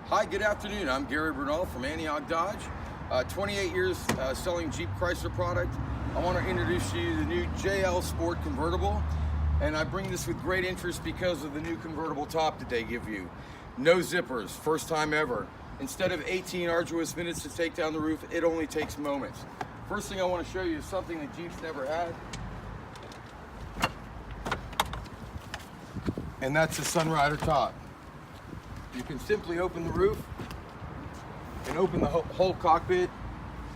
Hi, good afternoon. I'm Gary Bernal from Antioch Dodge. 28 years selling Jeep Chrysler product. I want to introduce you to the new JL Sport convertible, and I bring this with great interest because of the new convertible top that they give you. No zippers, first time ever. Instead of 18 arduous minutes to take down the roof, it only takes moments. First thing I want to show you is something that Jeep's never had, and that's the Sunrider top. You can simply open the roof and open the whole cockpit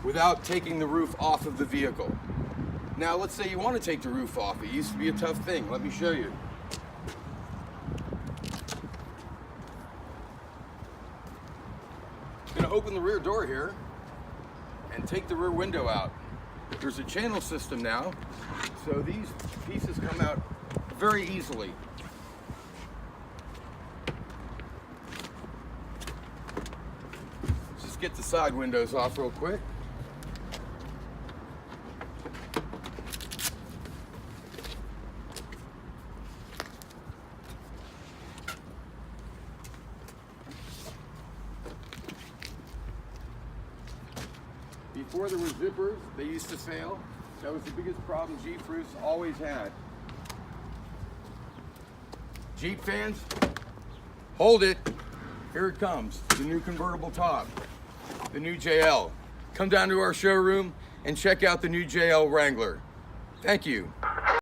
without taking the roof off of the vehicle. Now, let's say you want to take the roof off. It used to be a tough thing. Let me show you. I'm going to open the rear door here and take the rear window out. There's a channel system now, so these pieces come out very easily. Get the side windows off real quick. Before there were zippers, they used to fail. That was the biggest problem Jeep roofs always had. Jeep fans, hold it. Here it comes, the new convertible top. The new JL. Come down to our showroom and check out the new JL Wrangler. Thank you.